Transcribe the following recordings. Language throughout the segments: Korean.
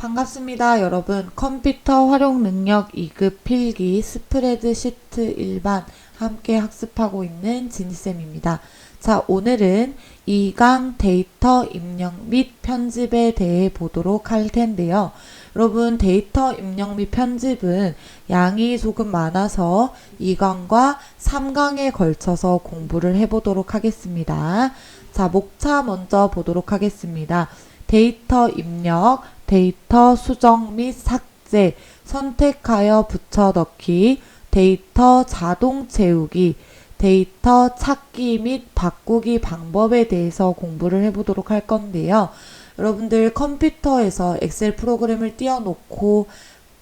반갑습니다, 여러분. 컴퓨터 활용 능력 2급 필기 스프레드시트 일반 함께 학습하고 있는 지니쌤입니다. 자, 오늘은 2강 데이터 입력 및 편집에 대해 보도록 할 텐데요. 여러분, 데이터 입력 및 편집은 양이 조금 많아서 2강과 3강에 걸쳐서 공부를 해보도록 하겠습니다. 자, 목차 먼저 보도록 하겠습니다. 데이터 입력, 데이터 수정 및 삭제, 선택하여 붙여넣기, 데이터 자동 채우기, 데이터 찾기 및 바꾸기 방법에 대해서 공부를 해보도록 할 건데요. 여러분들 컴퓨터에서 엑셀 프로그램을 띄워놓고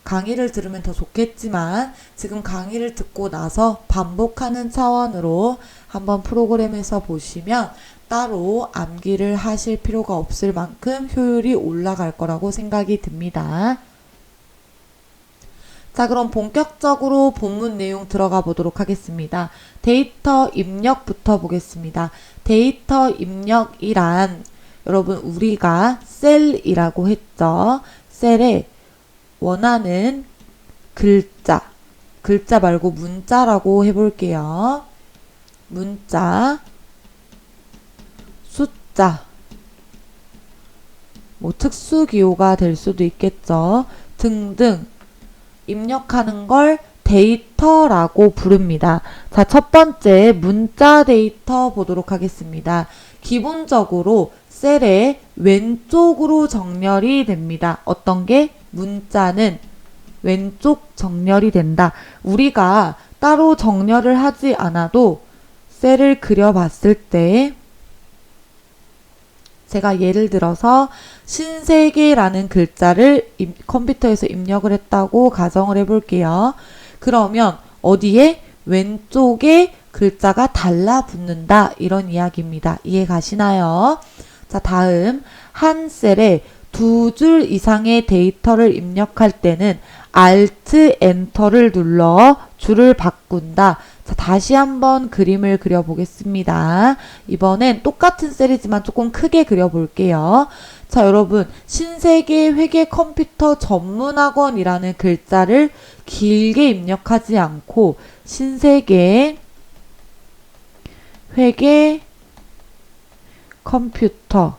강의를 들으면 더 좋겠지만 지금 강의를 듣고 나서 반복하는 차원으로 한번 프로그램에서 보시면 따로 암기를 하실 필요가 없을 만큼 효율이 올라갈 거라고 생각이 듭니다. 자, 그럼 본격적으로 본문 내용 들어가 보도록 하겠습니다. 데이터 입력부터 보겠습니다. 데이터 입력이란 여러분 우리가 셀이라고 했죠. 셀에 원하는 글자 말고 문자라고 해볼게요. 문자, 숫자, 뭐 특수기호가 될 수도 있겠죠. 등등 입력하는 걸 데이터라고 부릅니다. 자, 첫 번째 문자 데이터 보도록 하겠습니다. 기본적으로 셀의 왼쪽으로 정렬이 됩니다. 어떤 게? 문자는 왼쪽 정렬이 된다. 우리가 따로 정렬을 하지 않아도 셀을 그려봤을 때 제가 예를 들어서 신세계라는 글자를 컴퓨터에서 입력을 했다고 가정을 해볼게요. 그러면 어디에? 왼쪽에 글자가 달라붙는다. 이런 이야기입니다. 이해 가시나요? 자, 다음 한 셀에 2줄 이상의 데이터를 입력할 때는 Alt, Enter를 눌러 줄을 바꾼다. 자, 다시 한번 그림을 그려보겠습니다. 이번엔 똑같은 셀이지만 조금 크게 그려볼게요. 자, 여러분 신세계 회계 컴퓨터 전문학원이라는 글자를 길게 입력하지 않고 신세계 회계 컴퓨터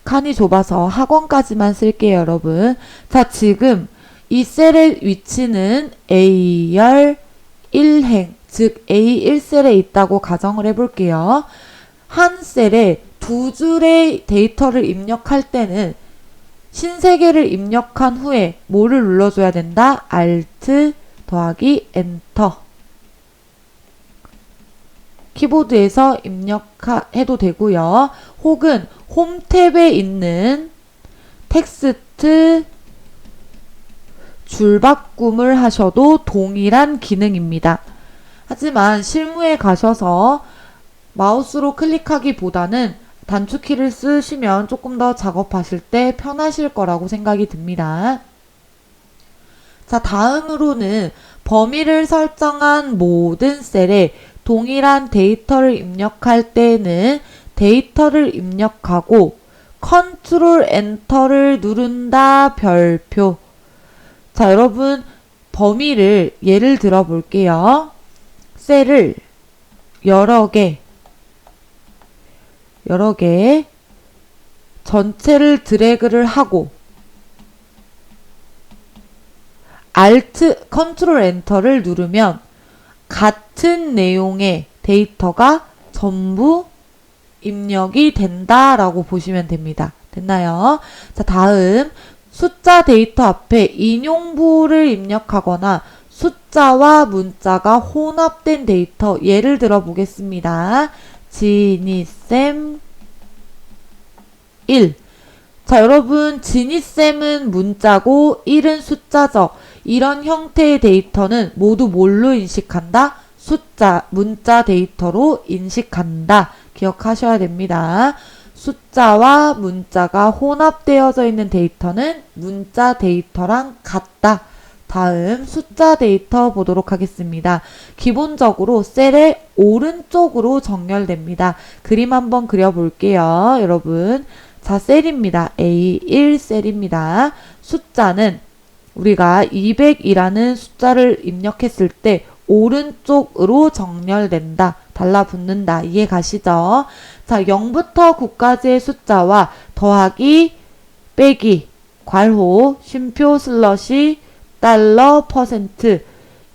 칸이 좁아서 학원까지만 쓸게요, 여러분. 자, 지금 이 셀의 위치는 A열 1행, 즉 A1셀에 있다고 가정을 해볼게요. 한 셀에 2줄의 데이터를 입력할 때는 신세계를 입력한 후에 뭐를 눌러줘야 된다? Alt 더하기 Enter. 키보드에서 입력해도 되고요. 혹은 홈 탭에 있는 텍스트 줄바꿈을 하셔도 동일한 기능입니다. 하지만 실무에 가셔서 마우스로 클릭하기보다는 단축키를 쓰시면 조금 더 작업하실 때 편하실 거라고 생각이 듭니다. 자, 다음으로는 범위를 설정한 모든 셀에 동일한 데이터를 입력할 때는 데이터를 입력하고 컨트롤 엔터를 누른다. 별표. 자, 여러분 범위를 예를 들어 볼게요. 셀을 여러 개 전체를 드래그를 하고 Alt, 컨트롤 엔터를 누르면 같은 내용의 데이터가 전부 입력이 된다라고 보시면 됩니다. 됐나요? 자, 다음 숫자 데이터 앞에 인용부호를 입력하거나 숫자와 문자가 혼합된 데이터 예를 들어 보겠습니다. 지니쌤 1. 자, 여러분 지니쌤은 문자고 1은 숫자죠. 이런 형태의 데이터는 모두 뭘로 인식한다? 숫자, 문자 데이터로 인식한다. 기억하셔야 됩니다. 숫자와 문자가 혼합되어져 있는 데이터는 문자 데이터랑 같다. 다음 숫자 데이터 보도록 하겠습니다. 기본적으로 셀의 오른쪽으로 정렬됩니다. 그림 한번 그려볼게요. 여러분 자, 셀입니다. A1 셀입니다. 숫자는 우리가 200이라는 숫자를 입력했을 때 오른쪽으로 정렬된다. 달라붙는다. 이해 가시죠? 자, 0부터 9까지의 숫자와 더하기, 빼기, 괄호, 쉼표, 슬러시, 달러, 퍼센트,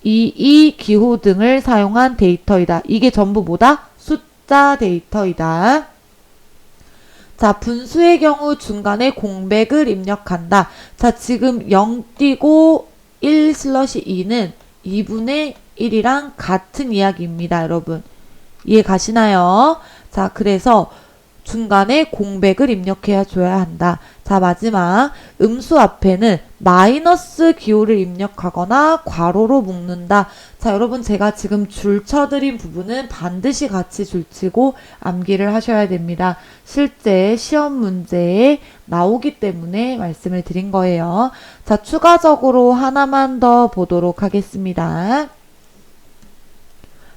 기호 등을 사용한 데이터이다. 이게 전부 뭐다? 숫자 데이터이다. 자, 분수의 경우 중간에 공백을 입력한다. 자, 지금 0 띄고 1 슬러시 2는 2분의 1이랑 같은 이야기입니다, 여러분. 이해 가시나요? 자, 그래서 중간에 공백을 입력해야 줘야 한다. 자, 마지막 음수 앞에는 마이너스 기호를 입력하거나 괄호로 묶는다. 자, 여러분 제가 지금 줄 쳐드린 부분은 반드시 같이 줄치고 암기를 하셔야 됩니다. 실제 시험 문제에 나오기 때문에 말씀을 드린 거예요. 자, 추가적으로 하나만 더 보도록 하겠습니다.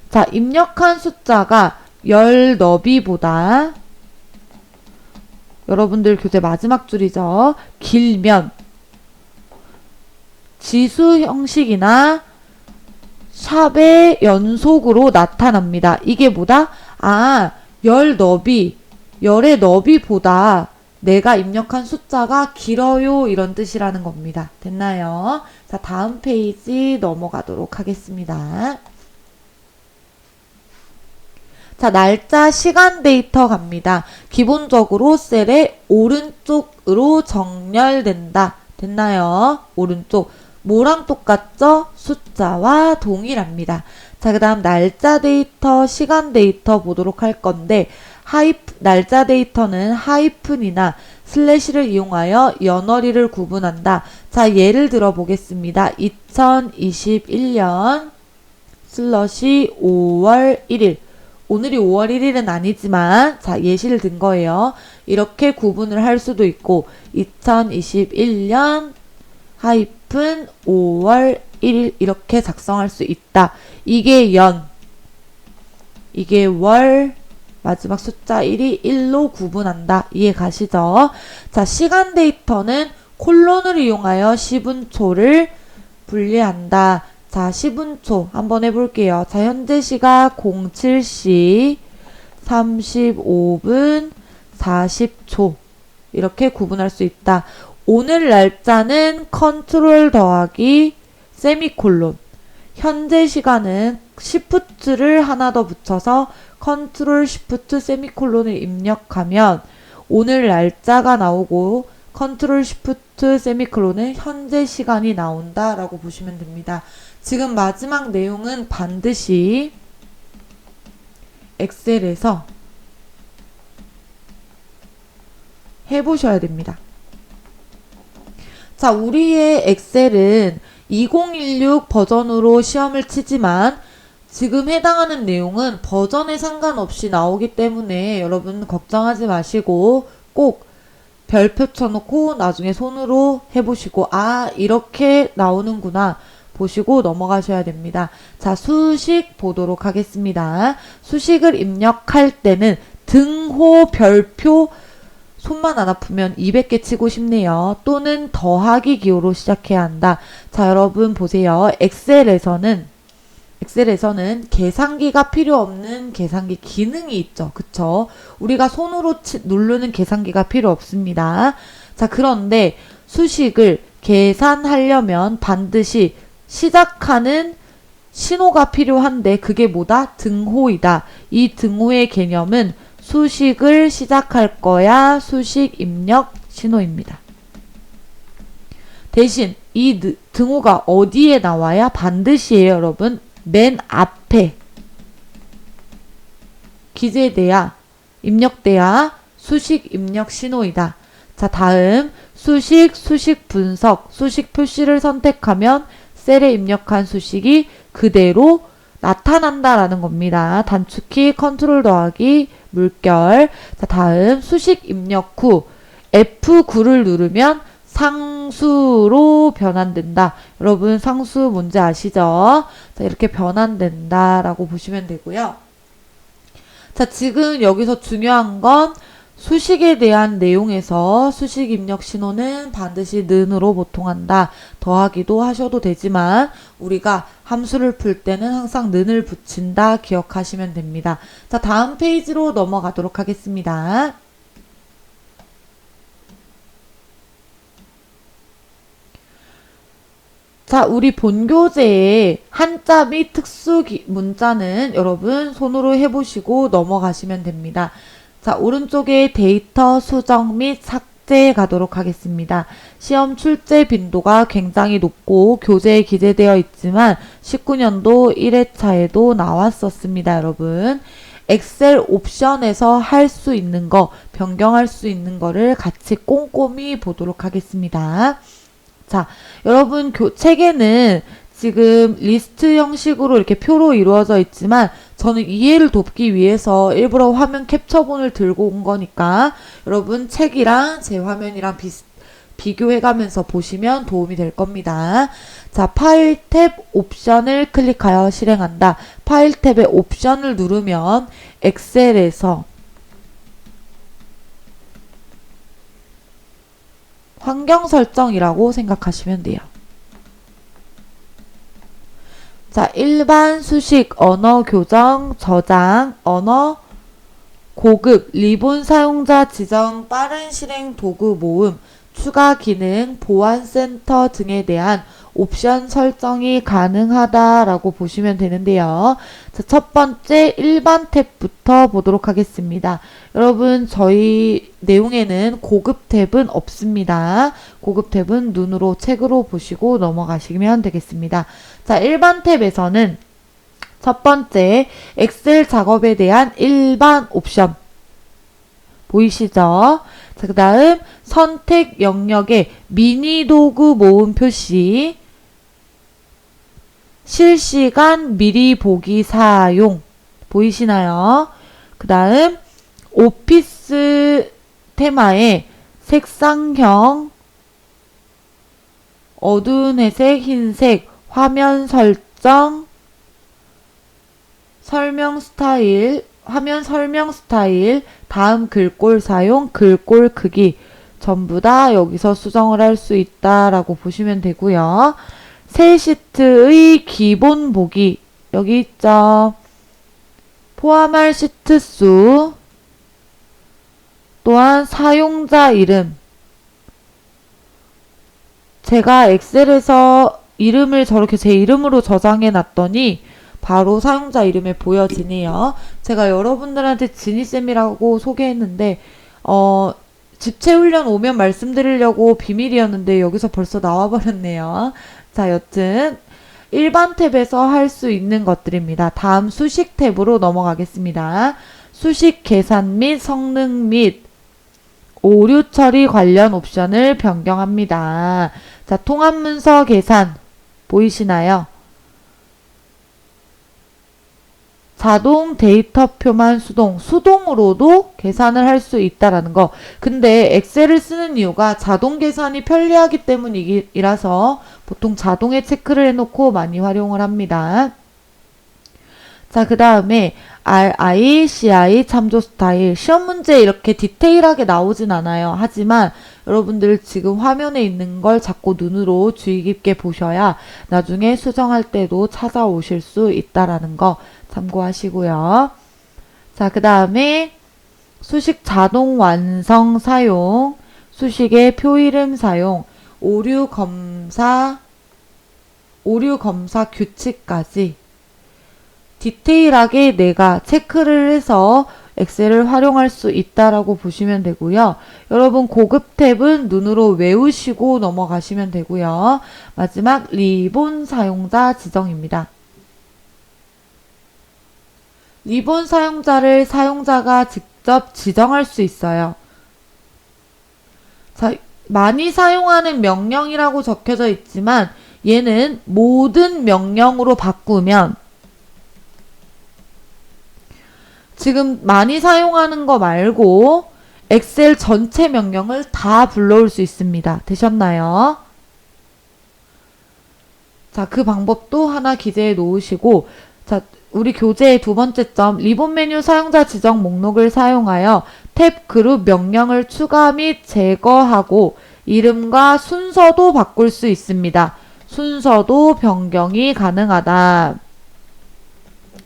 자, 입력한 숫자가 열 너비보다 여러분들 교재 마지막 줄이죠. 길면 지수 형식이나 샵의 연속으로 나타납니다. 이게 뭐다? 아, 열 너비, 열의 너비보다 내가 입력한 숫자가 길어요. 이런 뜻이라는 겁니다. 됐나요? 자, 다음 페이지 넘어가도록 하겠습니다. 자, 날짜, 시간 데이터 갑니다. 기본적으로 셀의 오른쪽으로 정렬된다. 됐나요? 오른쪽. 뭐랑 똑같죠? 숫자와 동일합니다. 자, 그 다음 날짜 데이터, 시간 데이터 보도록 할 건데 날짜 데이터는 하이픈이나 슬래시를 이용하여 연월일을 구분한다. 자, 예를 들어 보겠습니다. 2021년 슬러시 5월 1일. 오늘이 5월 1일은 아니지만 자, 예시를 든 거예요. 이렇게 구분을 할 수도 있고 2021년 하이픈 5월 1일 이렇게 작성할 수 있다. 이게 연, 이게 월, 마지막 숫자 1이 1로 구분한다. 이해 가시죠? 자, 시간 데이터는 콜론을 이용하여 시분초를 분리한다. 자, 시분초 한번 해볼게요. 자, 현재 시각 07시 35분 40초 이렇게 구분할 수 있다. 오늘 날짜는 컨트롤 더하기 세미콜론, 현재 시간은 시프트를 하나 더 붙여서 컨트롤 시프트 세미콜론을 입력하면 오늘 날짜가 나오고 컨트롤 시프트 세미콜론은 현재 시간이 나온다 라고 보시면 됩니다. 지금 마지막 내용은 반드시 엑셀에서 해보셔야 됩니다. 자, 우리의 엑셀은 2016 버전으로 시험을 치지만 지금 해당하는 내용은 버전에 상관없이 나오기 때문에 여러분 걱정하지 마시고 꼭 별표 쳐놓고 나중에 손으로 해보시고 아, 이렇게 나오는구나 보시고 넘어가셔야 됩니다. 자, 수식 보도록 하겠습니다. 수식을 입력할 때는 등호, 별표, 손만 안 아프면 200개 치고 싶네요. 또는 더하기 기호로 시작해야 한다. 자, 여러분 보세요. 엑셀에서는 계산기가 필요 없는 계산기 기능이 있죠. 그쵸? 우리가 손으로 누르는 계산기가 필요 없습니다. 자, 그런데 수식을 계산하려면 반드시 시작하는 신호가 필요한데 그게 뭐다? 등호이다. 이 등호의 개념은 수식을 시작할 거야 수식 입력 신호입니다. 대신 이 등호가 어디에 나와야 반드시에요, 여러분. 맨 앞에 기재돼야 입력돼야 수식 입력 신호이다. 자, 다음 수식 분석, 수식 표시를 선택하면 셀에 입력한 수식이 그대로 나타난다라는 겁니다. 단축키 컨트롤 더하기 물결. 자, 다음 수식 입력 후 F9를 누르면 상수로 변환된다. 여러분 상수 뭔지 아시죠? 자, 이렇게 변환된다 라고 보시면 되고요. 자, 지금 여기서 중요한 건 수식에 대한 내용에서 수식 입력 신호는 반드시 는으로 보통한다. 더하기도 하셔도 되지만 우리가 함수를 풀 때는 항상 는을 붙인다 기억하시면 됩니다. 자, 다음 페이지로 넘어가도록 하겠습니다. 자, 우리 본교재의 한자 및 특수 문자는 여러분 손으로 해보시고 넘어가시면 됩니다. 자, 오른쪽에 데이터 수정 및 삭제 가도록 하겠습니다. 시험 출제 빈도가 굉장히 높고 교재에 기재되어 있지만 19년도 1회차에도 나왔었습니다, 여러분. 엑셀 옵션에서 할 수 있는 거, 변경할 수 있는 거를 같이 꼼꼼히 보도록 하겠습니다. 자, 여러분 책에는 지금 리스트 형식으로 이렇게 표로 이루어져 있지만 저는 이해를 돕기 위해서 일부러 화면 캡처본을 들고 온 거니까 여러분 책이랑 제 화면이랑 비교해가면서 보시면 도움이 될 겁니다. 자, 파일 탭 옵션을 클릭하여 실행한다. 파일 탭의 옵션을 누르면 엑셀에서 환경 설정이라고 생각하시면 돼요. 자, 일반 수식, 언어 교정, 저장, 언어 고급, 리본 사용자 지정, 빠른 실행 도구 모음, 추가 기능, 보안센터 등에 대한 옵션 설정이 가능하다라고 보시면 되는데요. 자, 첫 번째 일반 탭부터 보도록 하겠습니다. 여러분 저희 내용에는 고급 탭은 없습니다. 고급 탭은 눈으로 책으로 보시고 넘어가시면 되겠습니다. 자, 일반 탭에서는 첫 번째 엑셀 작업에 대한 일반 옵션 보이시죠? 자, 그 다음 선택 영역에 미니 도구 모음 표시, 실시간 미리 보기 사용 보이시나요? 그 다음 오피스 테마에 색상형, 어두운 회색, 흰색, 화면 설정, 설명 스타일, 화면 설명 스타일, 다음 글꼴 사용, 글꼴 크기 전부 다 여기서 수정을 할 수 있다라고 보시면 되고요. 새 시트의 기본 보기 여기 있죠. 포함할 시트 수, 또한 사용자 이름. 제가 엑셀에서 이름을 저렇게 제 이름으로 저장해 놨더니 바로 사용자 이름에 보여지네요. 제가 여러분들한테 지니쌤이라고 소개했는데 집체훈련 오면 말씀드리려고 비밀이었는데 여기서 벌써 나와버렸네요. 자, 여튼 일반 탭에서 할 수 있는 것들입니다. 다음 수식 탭으로 넘어가겠습니다. 수식 계산 및 성능 및 오류 처리 관련 옵션을 변경합니다. 자, 통합 문서 계산 보이시나요? 자동 데이터표만 수동으로도 계산을 할 수 있다라는 거. 근데 엑셀을 쓰는 이유가 자동 계산이 편리하기 때문이라서 보통 자동에 체크를 해놓고 많이 활용을 합니다. 자, 그 다음에 RI, CI, 참조 스타일. 시험 문제 이렇게 디테일하게 나오진 않아요. 하지만 여러분들 지금 화면에 있는 걸 자꾸 눈으로 주의 깊게 보셔야 나중에 수정할 때도 찾아오실 수 있다라는 거 참고하시고요. 자, 그 다음에 수식 자동 완성 사용, 수식의 표 이름 사용, 오류 검사 규칙까지 디테일하게 내가 체크를 해서 엑셀을 활용할 수 있다라고 보시면 되고요. 여러분 고급 탭은 눈으로 외우시고 넘어가시면 되고요. 마지막 리본 사용자 지정입니다. 리본 사용자를 사용자가 직접 지정할 수 있어요. 자, 많이 사용하는 명령이라고 적혀져 있지만 얘는 모든 명령으로 바꾸면 지금 많이 사용하는 거 말고 엑셀 전체 명령을 다 불러올 수 있습니다. 되셨나요? 자, 그 방법도 하나 기재해 놓으시고, 자, 우리 교재의 두 번째 점, 리본 메뉴 사용자 지정 목록을 사용하여 탭 그룹 명령을 추가 및 제거하고 이름과 순서도 바꿀 수 있습니다. 순서도 변경이 가능하다.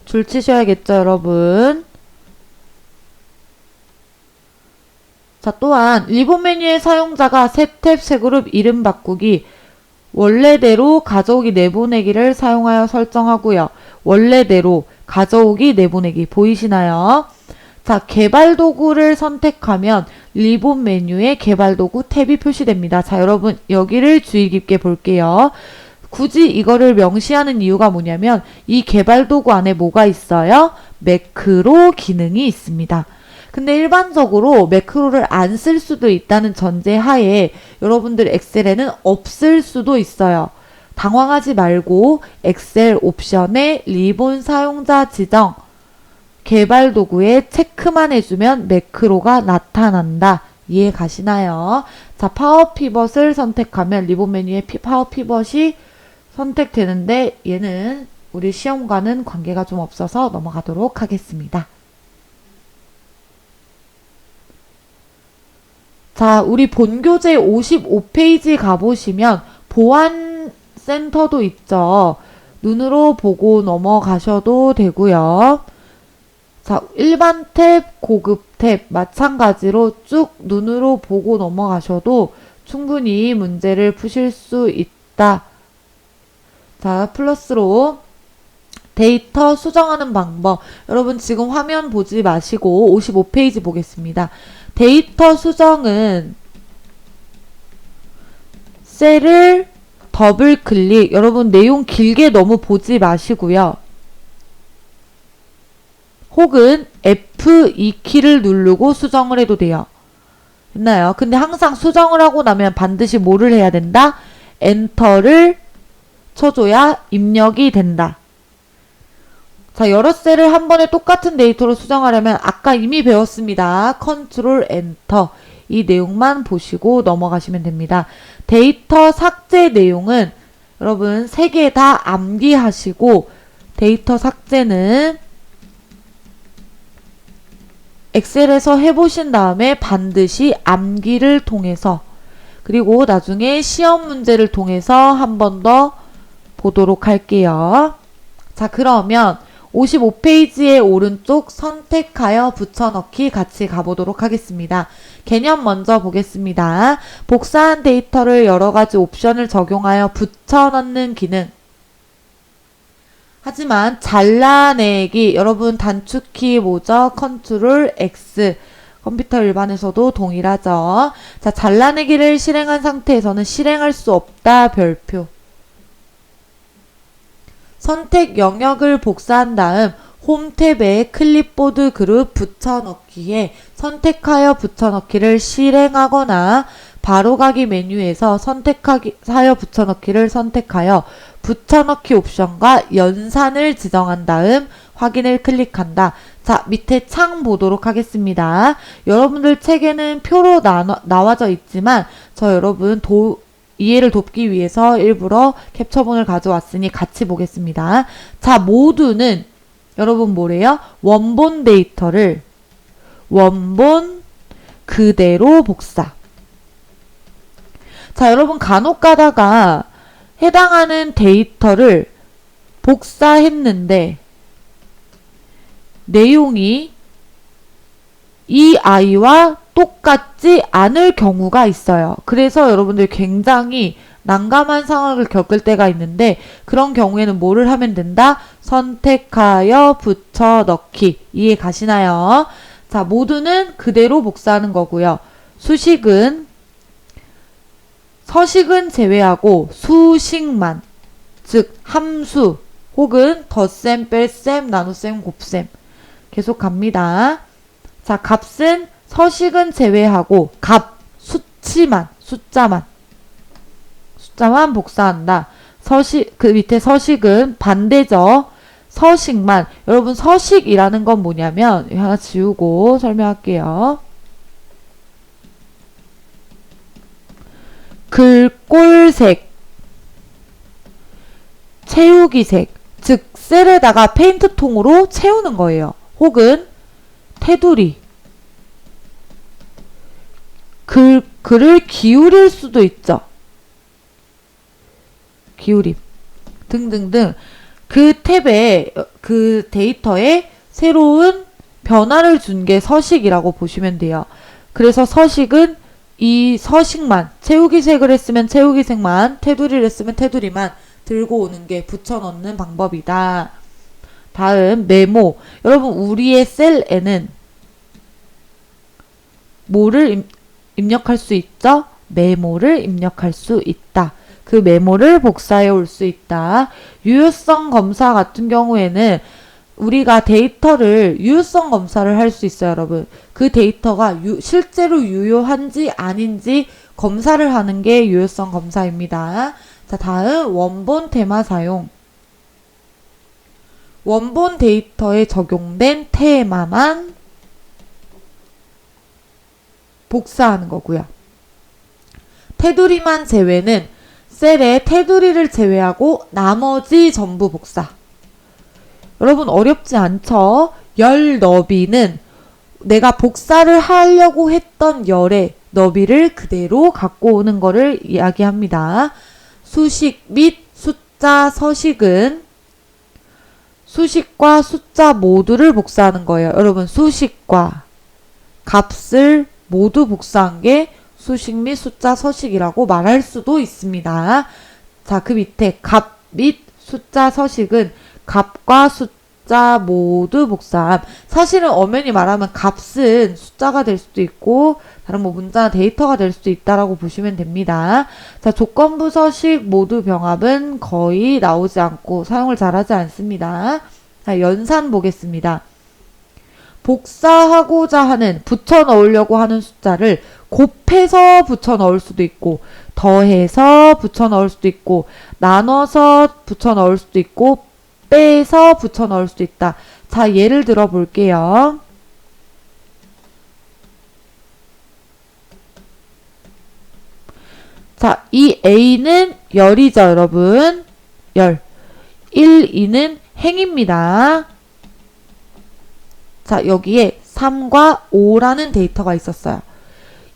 줄 치셔야겠죠, 여러분? 자, 또한 리본 메뉴의 사용자가 새 탭, 새 그룹 이름 바꾸기, 원래대로 가져오기 내보내기를 사용하여 설정하고요. 원래대로 가져오기 내보내기 보이시나요? 자, 개발 도구를 선택하면 리본 메뉴에 개발 도구 탭이 표시됩니다. 자, 여러분 여기를 주의 깊게 볼게요. 굳이 이거를 명시하는 이유가 뭐냐면 이 개발 도구 안에 뭐가 있어요? 매크로 기능이 있습니다. 근데 일반적으로 매크로를 안 쓸 수도 있다는 전제 하에 여러분들 엑셀에는 없을 수도 있어요. 당황하지 말고 엑셀 옵션에 리본 사용자 지정 개발 도구에 체크만 해주면 매크로가 나타난다. 이해 가시나요? 자, 파워 피벗을 선택하면 리본 메뉴에 파워 피벗이 선택되는데 얘는 우리 시험과는 관계가 좀 없어서 넘어가도록 하겠습니다. 자, 우리 본교재 55페이지 가보시면 보안센터도 있죠. 눈으로 보고 넘어가셔도 되고요. 자, 일반 탭, 고급 탭 마찬가지로 쭉 눈으로 보고 넘어가셔도 충분히 문제를 푸실 수 있다. 자, 플러스로 데이터 수정하는 방법. 여러분 지금 화면 보지 마시고 55페이지 보겠습니다. 데이터 수정은 셀을 더블 클릭. 여러분 내용 길게 너무 보지 마시고요. 혹은 F2키를 누르고 수정을 해도 돼요. 됐나요? 근데 항상 수정을 하고 나면 반드시 뭐를 해야 된다? 엔터를 쳐줘야 입력이 된다. 자, 여러 셀을 한 번에 똑같은 데이터로 수정하려면 아까 이미 배웠습니다. 컨트롤 엔터. 이 내용만 보시고 넘어가시면 됩니다. 데이터 삭제 내용은 여러분 3개 다 암기하시고 데이터 삭제는 엑셀에서 해보신 다음에 반드시 암기를 통해서 그리고 나중에 시험 문제를 통해서 한 번 더 보도록 할게요. 자, 그러면 55페이지의 오른쪽 선택하여 붙여넣기 같이 가보도록 하겠습니다. 개념 먼저 보겠습니다. 복사한 데이터를 여러가지 옵션을 적용하여 붙여넣는 기능. 하지만 잘라내기, 여러분 단축키 뭐죠? 컨트롤 X. 컴퓨터 일반에서도 동일하죠. 자, 잘라내기를 실행한 상태에서는 실행할 수 없다. 별표. 선택 영역을 복사한 다음 홈 탭에 클립보드 그룹 붙여넣기에 선택하여 붙여넣기를 실행하거나 바로가기 메뉴에서 선택하여 붙여넣기를 선택하여 붙여넣기 옵션과 연산을 지정한 다음 확인을 클릭한다. 자, 밑에 창 보도록 하겠습니다. 여러분들 책에는 표로 나와져 있지만 저 여러분 이해를 돕기 위해서 일부러 캡처본을 가져왔으니 같이 보겠습니다. 자, 모두는 여러분 뭐래요? 원본 데이터를 원본 그대로 복사. 자, 여러분 간혹 가다가 해당하는 데이터를 복사했는데 내용이 이 아이와 똑같지 않을 경우가 있어요. 그래서 여러분들 굉장히 난감한 상황을 겪을 때가 있는데 그런 경우에는 뭐를 하면 된다? 선택하여 붙여넣기. 이해 가시나요? 자, 모두는 그대로 복사하는 거고요. 서식은 제외하고 수식만, 즉 함수 혹은 덧셈, 뺄셈, 나눗셈, 곱셈 계속 갑니다. 자, 값은 서식은 제외하고 값, 숫자만 복사한다. 그 밑에 서식은 반대죠. 서식만. 여러분 서식이라는 건 뭐냐면 하나 지우고 설명할게요. 글꼴색, 채우기색, 즉 셀에다가 페인트통으로 채우는 거예요. 혹은 테두리, 글을 기울일 수도 있죠. 기울임 등등등 그 탭에 그 데이터에 새로운 변화를 준 게 서식이라고 보시면 돼요. 그래서 서식은 이 서식만, 채우기색을 했으면 채우기색만, 테두리를 했으면 테두리만 들고 오는 게 붙여넣는 방법이다. 다음 메모. 여러분 우리의 셀에는 뭐를 입력할 수 있죠? 메모를 입력할 수 있다. 그 메모를 복사해 올 수 있다. 유효성 검사 같은 경우에는 우리가 데이터를 유효성 검사를 할 수 있어요, 여러분. 그 데이터가 실제로 유효한지 아닌지 검사를 하는 게 유효성 검사입니다. 자, 다음 원본 테마 사용. 원본 데이터에 적용된 테마만 복사하는 거고요. 테두리만 제외는 셀에 테두리를 제외하고 나머지 전부 복사. 여러분 어렵지 않죠? 열 너비는 내가 복사를 하려고 했던 열의 너비를 그대로 갖고 오는 거를 이야기합니다. 수식 및 숫자 서식은 수식과 숫자 모두를 복사하는 거예요. 여러분 수식과 값을 모두 복사한 게 수식 및 숫자 서식이라고 말할 수도 있습니다. 자, 그 밑에 값 및 숫자 서식은 값과 숫자 모두 복사함. 사실은 엄연히 말하면 값은 숫자가 될 수도 있고 다른 뭐 문자나 데이터가 될 수도 있다라고 보시면 됩니다. 자, 조건부 서식 모두 병합은 거의 나오지 않고 사용을 잘하지 않습니다. 자, 연산 보겠습니다. 복사하고자 하는, 붙여 넣으려고 하는 숫자를 곱해서 붙여 넣을 수도 있고 더해서 붙여 넣을 수도 있고 나눠서 붙여 넣을 수도 있고 빼서 붙여 넣을 수도 있다. 자, 예를 들어 볼게요. 자, 이 A는 열이죠, 여러분. 열. 1, 2는 행입니다. 자, 여기에 3과 5라는 데이터가 있었어요.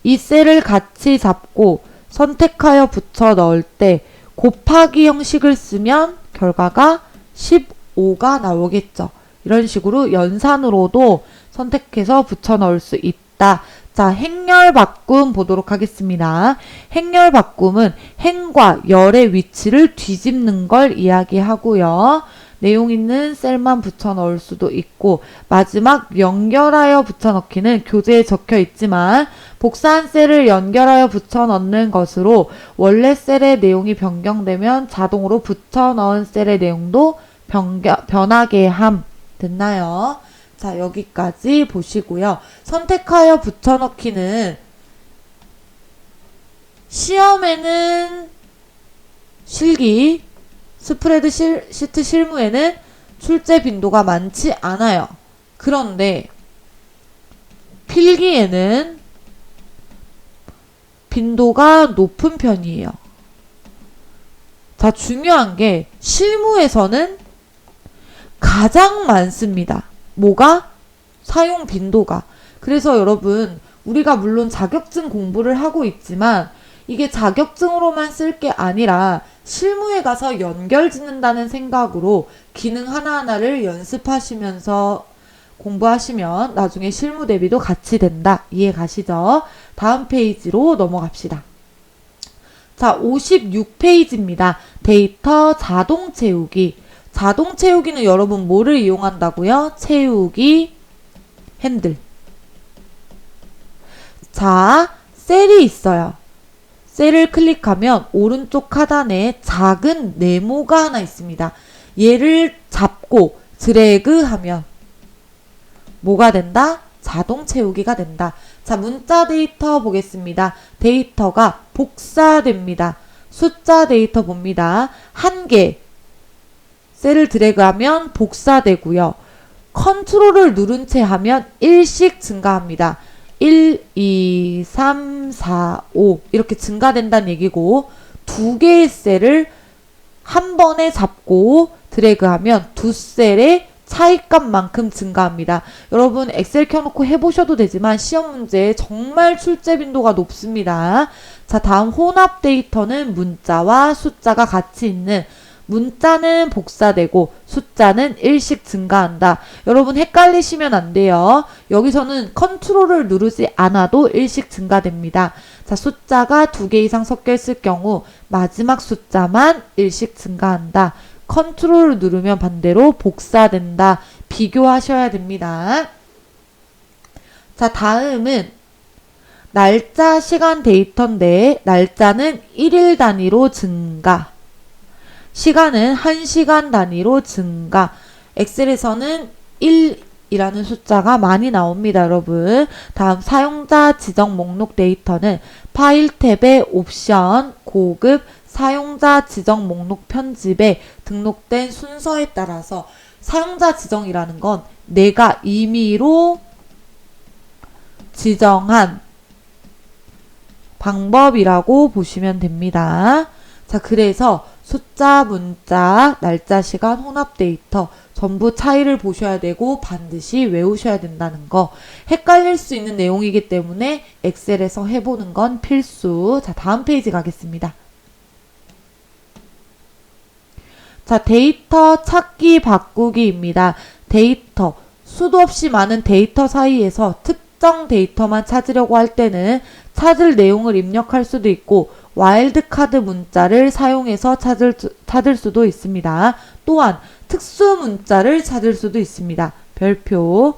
이 셀을 같이 잡고 선택하여 붙여 넣을 때 곱하기 형식을 쓰면 결과가 15가 나오겠죠. 이런 식으로 연산으로도 선택해서 붙여 넣을 수 있다. 자, 행렬 바꿈 보도록 하겠습니다. 행렬 바꿈은 행과 열의 위치를 뒤집는 걸 이야기하고요. 내용 있는 셀만 붙여 넣을 수도 있고 마지막 연결하여 붙여 넣기는 교재에 적혀 있지만 복사한 셀을 연결하여 붙여 넣는 것으로 원래 셀의 내용이 변경되면 자동으로 붙여 넣은 셀의 내용도 변하게 함. 됐나요? 자, 여기까지 보시고요. 선택하여 붙여 넣기는 시험에는 실기 스프레드시트 실무에는 출제 빈도가 많지 않아요. 그런데 필기에는 빈도가 높은 편이에요. 자, 중요한 게 실무에서는 가장 많습니다. 뭐가? 사용 빈도가. 그래서 여러분 우리가 물론 자격증 공부를 하고 있지만 이게 자격증으로만 쓸 게 아니라 실무에 가서 연결 짓는다는 생각으로 기능 하나하나를 연습하시면서 공부하시면 나중에 실무 대비도 같이 된다. 이해 가시죠? 다음 페이지로 넘어갑시다. 자, 56페이지입니다. 데이터 자동 채우기. 자동 채우기는 여러분 뭐를 이용한다고요? 채우기 핸들. 자, 셀이 있어요. 셀을 클릭하면 오른쪽 하단에 작은 네모가 하나 있습니다. 얘를 잡고 드래그하면 뭐가 된다? 자동 채우기가 된다. 자, 문자 데이터 보겠습니다. 데이터가 복사됩니다. 숫자 데이터 봅니다. 한 개 셀을 드래그하면 복사되고요. 컨트롤을 누른 채 하면 1씩 증가합니다. 1, 2, 3, 4, 5 이렇게 증가된다는 얘기고 두 개의 셀을 한 번에 잡고 드래그하면 두 셀의 차이값만큼 증가합니다. 여러분 엑셀 켜놓고 해보셔도 되지만 시험 문제에 정말 출제 빈도가 높습니다. 자, 다음 혼합 데이터는 문자와 숫자가 같이 있는, 문자는 복사되고 숫자는 1씩 증가한다. 여러분 헷갈리시면 안 돼요. 여기서는 컨트롤을 누르지 않아도 1씩 증가됩니다. 자, 숫자가 2개 이상 섞여 있을 경우 마지막 숫자만 1씩 증가한다. 컨트롤을 누르면 반대로 복사된다. 비교하셔야 됩니다. 자, 다음은 날짜, 시간 데이터인데 날짜는 1일 단위로 증가, 시간은 1시간 단위로 증가. 엑셀에서는 1이라는 숫자가 많이 나옵니다, 여러분. 다음 사용자 지정 목록 데이터는 파일 탭의 옵션, 고급, 사용자 지정 목록 편집에 등록된 순서에 따라서, 사용자 지정이라는 건 내가 임의로 지정한 방법이라고 보시면 됩니다. 자, 그래서 숫자, 문자, 날짜, 시간, 혼합 데이터 전부 차이를 보셔야 되고 반드시 외우셔야 된다는 거. 헷갈릴 수 있는 내용이기 때문에 엑셀에서 해보는 건 필수. 자, 다음 페이지 가겠습니다. 자, 데이터 찾기 바꾸기입니다. 데이터, 수도 없이 많은 데이터 사이에서 특정 데이터만 찾으려고 할 때는 찾을 내용을 입력할 수도 있고 와일드카드 문자를 사용해서 찾을 수도 있습니다. 또한 특수 문자를 찾을 수도 있습니다. 별표.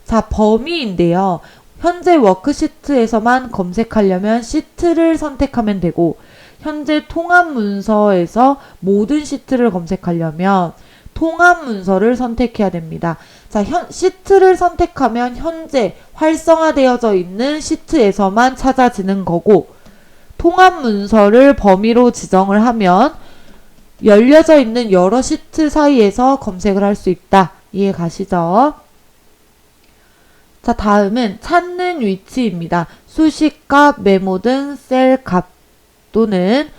자, 범위인데요. 현재 워크시트에서만 검색하려면 시트를 선택하면 되고, 현재 통합 문서에서 모든 시트를 검색하려면 통합 문서를 선택해야 됩니다. 자, 시트를 선택하면 현재 활성화되어져 있는 시트에서만 찾아지는 거고, 통합 문서를 범위로 지정을 하면 열려져 있는 여러 시트 사이에서 검색을 할 수 있다. 이해 가시죠? 자, 다음은 찾는 위치입니다. 수식값, 메모 등 셀 값 또는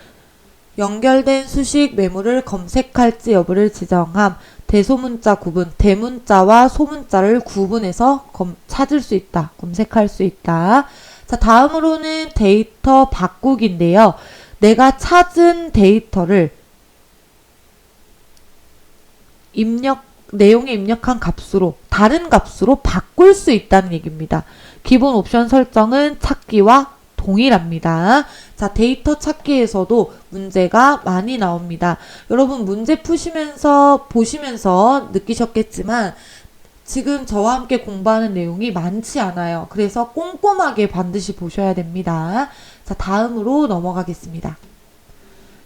연결된 수식 메모를 검색할지 여부를 지정함. 대소문자 구분, 대문자와 소문자를 구분해서 찾을 수 있다. 검색할 수 있다. 자, 다음으로는 데이터 바꾸기인데요. 내가 찾은 데이터를 내용에 입력한 값으로, 다른 값으로 바꿀 수 있다는 얘기입니다. 기본 옵션 설정은 찾기와 동일합니다. 자, 데이터 찾기에서도 문제가 많이 나옵니다. 여러분 문제 보시면서 느끼셨겠지만 지금 저와 함께 공부하는 내용이 많지 않아요. 그래서 꼼꼼하게 반드시 보셔야 됩니다. 자, 다음으로 넘어가겠습니다.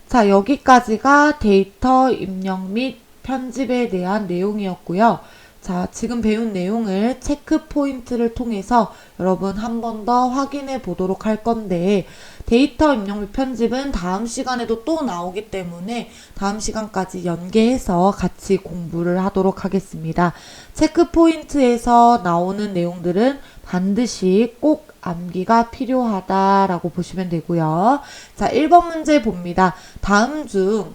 자, 여기까지가 데이터 입력 및 편집에 대한 내용이었고요. 자, 지금 배운 내용을 체크 포인트를 통해서 여러분 한 번 더 확인해 보도록 할 건데, 데이터 입력 및 편집은 다음 시간에도 또 나오기 때문에 다음 시간까지 연계해서 같이 공부를 하도록 하겠습니다. 체크 포인트에서 나오는 내용들은 반드시 꼭 암기가 필요하다라고 보시면 되고요. 자, 1번 문제 봅니다. 다음 중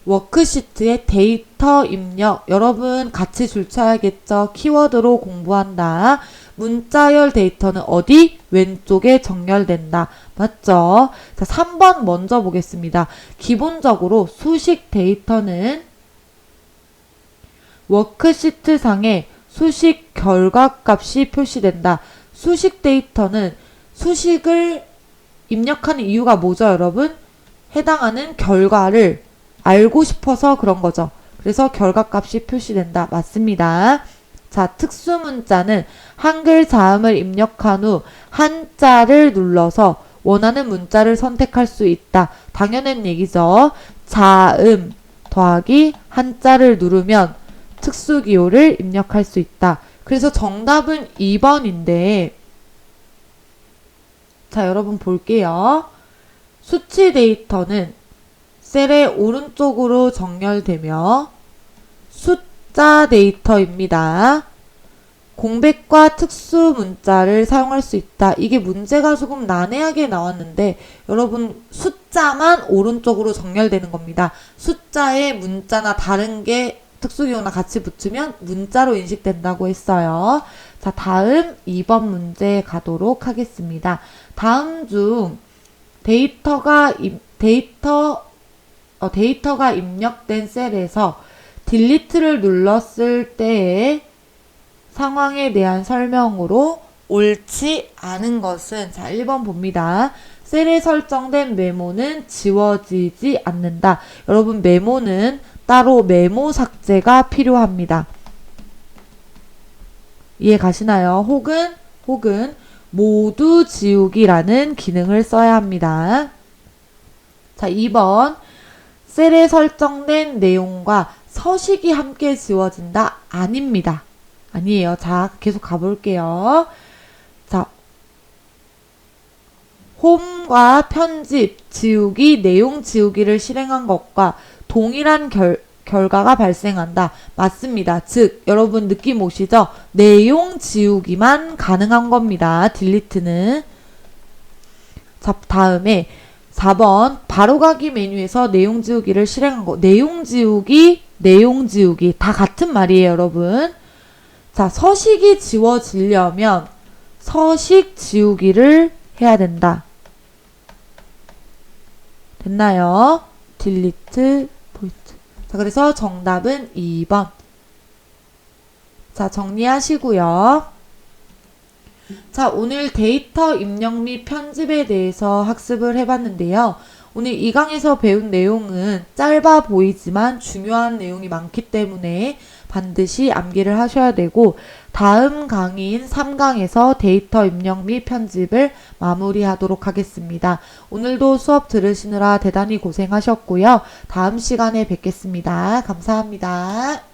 워크시트의 데이터 입력, 여러분 같이 줄쳐야겠죠. 키워드로 공부한다. 문자열 데이터는 어디? 왼쪽에 정렬된다. 맞죠? 자, 3번 먼저 보겠습니다. 기본적으로 수식 데이터는 워크시트 상에 수식 결과값이 표시된다. 수식 데이터는 수식을 입력하는 이유가 뭐죠, 여러분? 해당하는 결과를 알고 싶어서 그런 거죠. 그래서 결과값이 표시된다. 맞습니다. 자, 특수문자는 한글 자음을 입력한 후 한자를 눌러서 원하는 문자를 선택할 수 있다. 당연한 얘기죠. 자음 더하기 한자를 누르면 특수기호를 입력할 수 있다. 그래서 정답은 2번인데, 자, 여러분 볼게요. 수치 데이터는 셀의 오른쪽으로 정렬되며 숫자 데이터입니다. 공백과 특수 문자를 사용할 수 있다. 이게 문제가 조금 난해하게 나왔는데 여러분 숫자만 오른쪽으로 정렬되는 겁니다. 숫자에 문자나 다른 게 특수기호나 같이 붙으면 문자로 인식된다고 했어요. 자, 다음 2번 문제 가도록 하겠습니다. 다음 중 데이터가 입력된 셀에서 딜리트를 눌렀을 때의 상황에 대한 설명으로 옳지 않은 것은, 자, 1번 봅니다. 셀에 설정된 메모는 지워지지 않는다. 여러분, 메모는 따로 메모 삭제가 필요합니다. 이해 가시나요? 혹은 모두 지우기라는 기능을 써야 합니다. 자, 2번. 셀에 설정된 내용과 서식이 함께 지워진다. 아닙니다. 아니에요. 자, 계속 가볼게요. 자, 홈과 편집, 지우기, 내용 지우기를 실행한 것과 동일한 결과가 발생한다. 맞습니다. 즉, 여러분 느낌 오시죠? 내용 지우기만 가능한 겁니다. 딜리트는. 자, 다음에 4번 바로가기 메뉴에서 내용 지우기를 실행한 거. 내용 지우기 다 같은 말이에요, 여러분. 자, 서식이 지워지려면 서식 지우기를 해야 된다. 됐나요? 딜리트 포인트. 자, 그래서 정답은 2번. 자, 정리하시고요. 자, 오늘 데이터 입력 및 편집에 대해서 학습을 해봤는데요. 오늘 이 강에서 배운 내용은 짧아 보이지만 중요한 내용이 많기 때문에 반드시 암기를 하셔야 되고, 다음 강의인 3강에서 데이터 입력 및 편집을 마무리하도록 하겠습니다. 오늘도 수업 들으시느라 대단히 고생하셨고요. 다음 시간에 뵙겠습니다. 감사합니다.